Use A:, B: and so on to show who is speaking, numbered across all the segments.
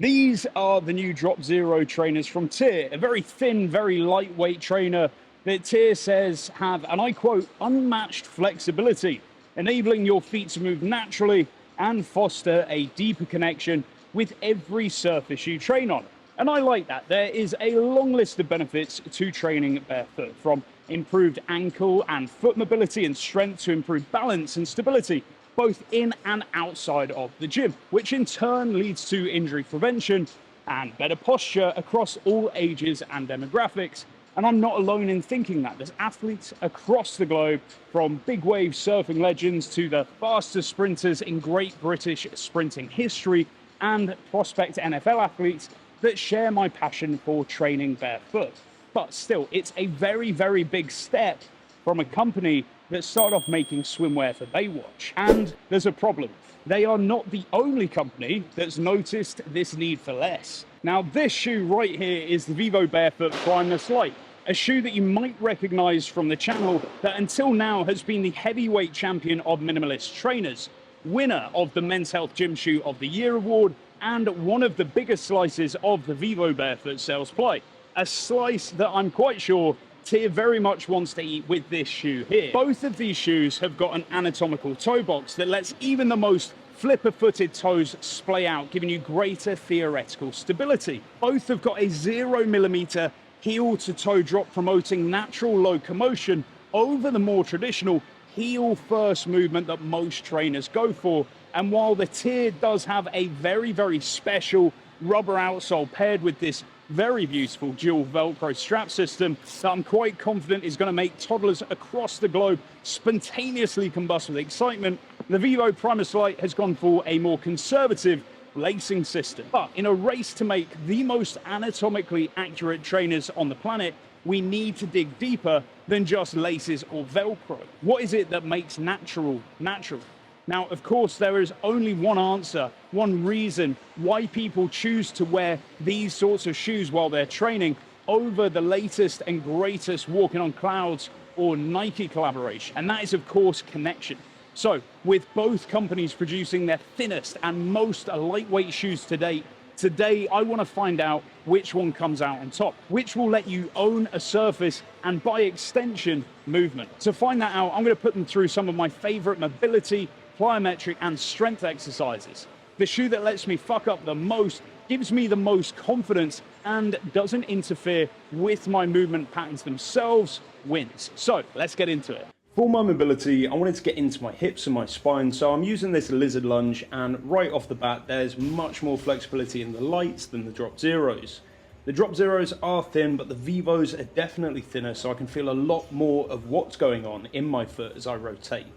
A: These are the new DropZero trainers from TYR, a very thin, very lightweight trainer that TYR says have, and I quote, unmatched flexibility, enabling your feet to move naturally and foster a deeper connection with every surface you train on. And I like that. There is a long list of benefits to training barefoot, from improved ankle and foot mobility and strength to improved balance and stability, both in and outside of the gym, which in turn leads to injury prevention and better posture across all ages and demographics. And I'm not alone in thinking that. There's athletes across the globe, from big wave surfing legends to the fastest sprinters in Great British sprinting history and prospect NFL athletes, that share my passion for training barefoot. But still, it's a very, very big step from a company that started off making swimwear for Baywatch. And there's a problem. They are not the only company that's noticed this need for less. Now, this shoe right here is the VivoBarefoot Primus Lite, a shoe that you might recognize from the channel that until now has been the heavyweight champion of minimalist trainers, winner of the Men's Health Gym Shoe of the Year award, and one of the biggest slices of the VivoBarefoot sales pie. A slice that I'm quite sure TYR very much wants to eat with this shoe here. Both of these shoes have got an anatomical toe box that lets even the most flipper-footed toes splay out, giving you greater theoretical stability. Both have got a 0mm heel-to-toe drop, promoting natural locomotion over the more traditional heel-first movement that most trainers go for. And while the TYR does have a very, very special rubber outsole paired with this very beautiful dual Velcro strap system that I'm quite confident is going to make toddlers across the globe spontaneously combust with excitement, the Vivo Primus Lite has gone for a more conservative lacing system. But in a race to make the most anatomically accurate trainers on the planet, we need to dig deeper than just laces or Velcro. What is it that makes natural natural? Now, of course, there is only one answer, one reason why people choose to wear these sorts of shoes while they're training over the latest and greatest Walking on Clouds or Nike collaboration. And that is, of course, connection. So with both companies producing their thinnest and most lightweight shoes to date, today I want to find out which one comes out on top, which will let you own a surface and by extension movement. To find that out, I'm going to put them through some of my favorite mobility, plyometric and strength exercises. The shoe that lets me fuck up the most, gives me the most confidence, and doesn't interfere with my movement patterns themselves wins. So let's get into it. For my mobility, I wanted to get into my hips and my spine, so I'm using this lizard lunge, and right off the bat there's much more flexibility in the lights than the DropZeros. The DropZeros are thin, but the Vivos are definitely thinner, so I can feel a lot more of what's going on in my foot as I rotate.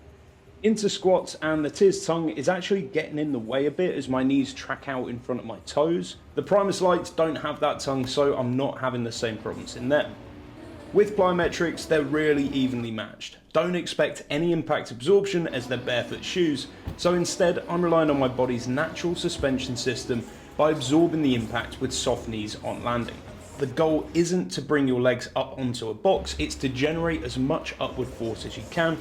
A: Into squats, and the TYR's tongue is actually getting in the way a bit as my knees track out in front of my toes. The Primus Lites don't have that tongue, so I'm not having the same problems in them. With plyometrics, they're really evenly matched. Don't expect any impact absorption as they're barefoot shoes, so instead I'm relying on my body's natural suspension system by absorbing the impact with soft knees on landing. The goal isn't to bring your legs up onto a box, it's to generate as much upward force as you can.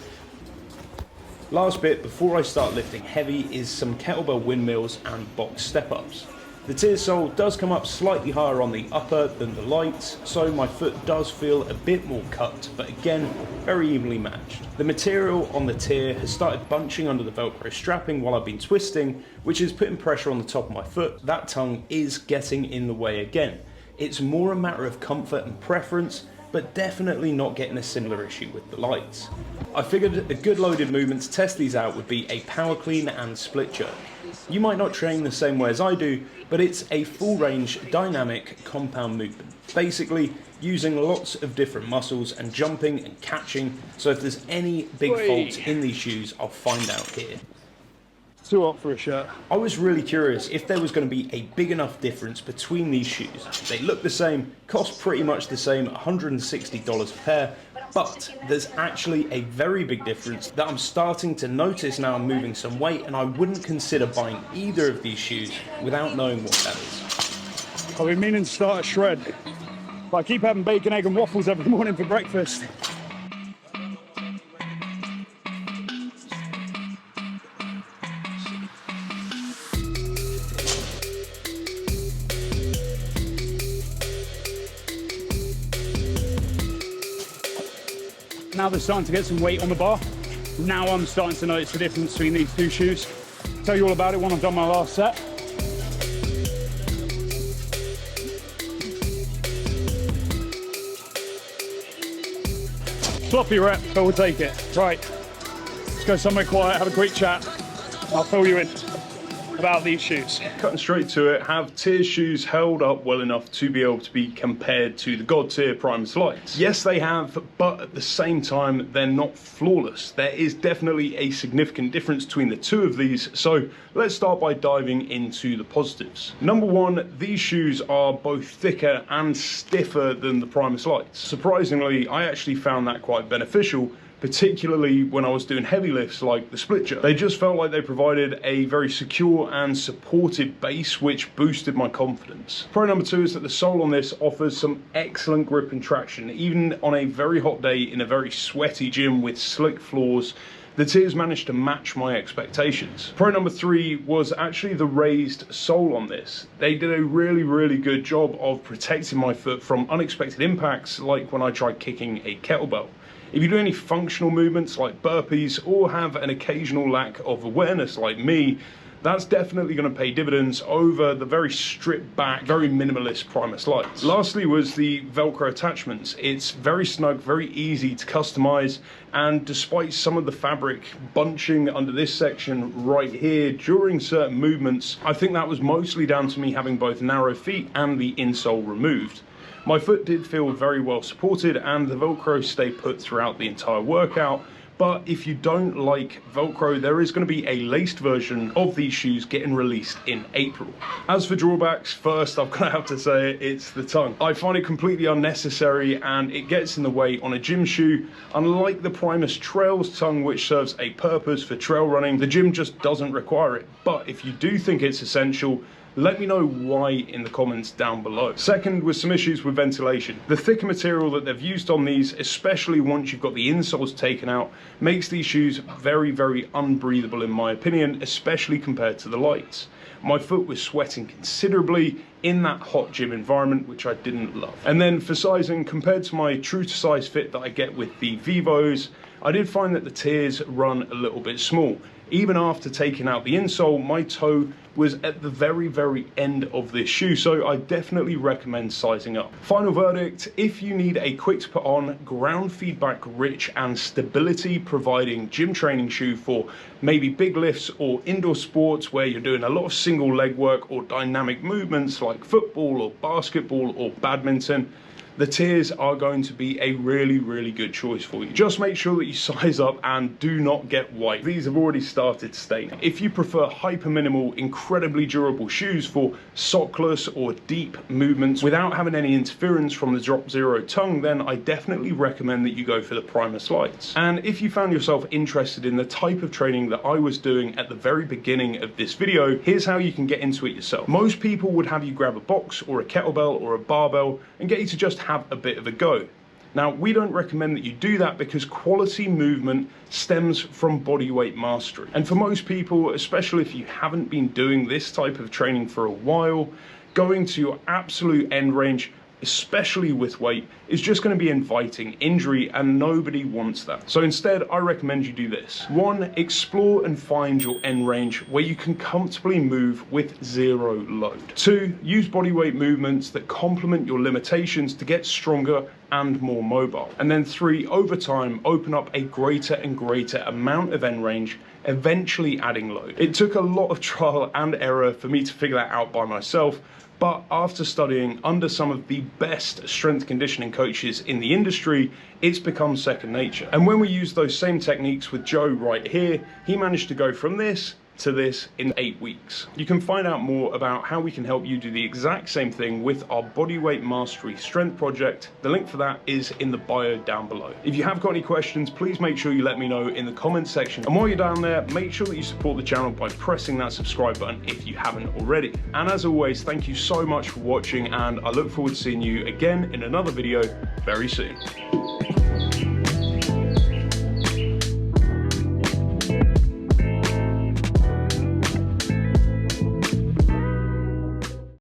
A: Last bit before I start lifting heavy is some kettlebell windmills and box step-ups. The TYR sole does come up slightly higher on the upper than the lights, so my foot does feel a bit more cut, but again, very evenly matched. The material on the TYR has started bunching under the Velcro strapping while I've been twisting, which is putting pressure on the top of my foot. That tongue is getting in the way again. It's more a matter of comfort and preference, but definitely not getting a similar issue with the lights. I figured a good loaded movement to test these out would be a power clean and split jerk. You might not train the same way as I do, but it's a full range, dynamic, compound movement. Basically, using lots of different muscles and jumping and catching, so if there's any big faults in these shoes, I'll find out here. Too hot for a shirt.
B: I was really curious if there was going to be a big enough difference between these shoes. They look the same, cost pretty much the same, $160 a pair, but there's actually a very big difference that I'm starting to notice now I'm moving some weight, and I wouldn't consider buying either of these shoes without knowing what that is.
A: I've been meaning to start a shred, but I keep having bacon, egg and waffles every morning for breakfast. now they're starting to get some weight on the bar. Now I'm starting to notice the difference between these two shoes. I'll tell you all about it when I've done my last set. Sloppy rep, but we'll take it. Right, let's go somewhere quiet, have a quick chat. I'll fill you in about these shoes.
B: Cutting straight to it, have TYR shoes held up well enough to be able to be compared to the God tier Primus Lites? Yes, they have, but at the same time, they're not flawless. There is definitely a significant difference between the two of these, so let's start by diving into the positives. Number one, these shoes are both thicker and stiffer than the Primus Lites. Surprisingly, I actually found that quite beneficial, particularly when I was doing heavy lifts like the split jerk. They just felt like they provided a very secure and supported base, which boosted my confidence. Pro number two is that the sole on this offers some excellent grip and traction. Even on a very hot day in a very sweaty gym with slick floors, the TYRs managed to match my expectations. Pro number three was actually the raised sole on this. They did a really good job of protecting my foot from unexpected impacts, like when I tried kicking a kettlebell. If you do any functional movements like burpees or have an occasional lack of awareness like me, that's definitely going to pay dividends over the very stripped back, very minimalist Primus Lites. Lastly was the Velcro attachments. It's very snug, very easy to customize, and despite some of the fabric bunching under this section right here during certain movements, I think that was mostly down to me having both narrow feet and the insole removed. My foot did feel very well supported and the Velcro stayed put throughout the entire workout, but if you don't like Velcro, there is going to be a laced version of these shoes getting released in April. As for drawbacks, first I'm going to have to say it's the tongue. I find it completely unnecessary and it gets in the way on a gym shoe. Unlike the Primus Trails tongue, which serves a purpose for trail running, the gym just doesn't require it. But if you do think it's essential, let me know why in the comments down below. Second was some issues with ventilation. The thicker material that they've used on these, especially once you've got the insoles taken out, makes these shoes very unbreathable in my opinion, especially compared to the Lites. My foot was sweating considerably in that hot gym environment, which I didn't love. And then for sizing, compared to my true to size fit that I get with the Vivos, I did find that the TYRs run a little bit small. Even after taking out the insole, my toe was at the very end of this shoe, so I definitely recommend sizing up. Final verdict, if you need a quick to put on, ground feedback rich and stability providing gym training shoe for maybe big lifts or indoor sports where you're doing a lot of single leg work or dynamic movements like football or basketball or badminton, the TYRs are going to be a really good choice for you. Just make sure that you size up and do not get white. These have already started staining. If you prefer hyper minimal, incredibly durable shoes for sockless or deep movements without having any interference from the DropZero tongue, then I definitely recommend that you go for the Primus Lites. And if you found yourself interested in the type of training that I was doing at the very beginning of this video, here's how you can get into it yourself. Most people would have you grab a box or a kettlebell or a barbell and get you to just have a bit of a go. Now, we don't recommend that you do that because quality movement stems from body weight mastery. And for most people, especially if you haven't been doing this type of training for a while, going to your absolute end range, especially with weight, is just going to be inviting injury, and nobody wants that. So instead, I recommend you do this. 1, explore and find your end range where you can comfortably move with zero load. 2, use bodyweight movements that complement your limitations to get stronger and more mobile. And then 3, over time, open up a greater and greater amount of end range, eventually adding load. It took a lot of trial and error for me to figure that out by myself, but after studying under some of the best strength conditioning coaches in the industry, it's become second nature. And when we use those same techniques with Joe right here, he managed to go from this to this in 8 weeks. You can find out more about how we can help you do the exact same thing with our Bodyweight Mastery Strength Project. The link for that is in the bio down below. If you have got any questions, please make sure you let me know in the comments section. And while you're down there, make sure that you support the channel by pressing that subscribe button if you haven't already. And as always, thank you so much for watching, and I look forward to seeing you again in another video very soon.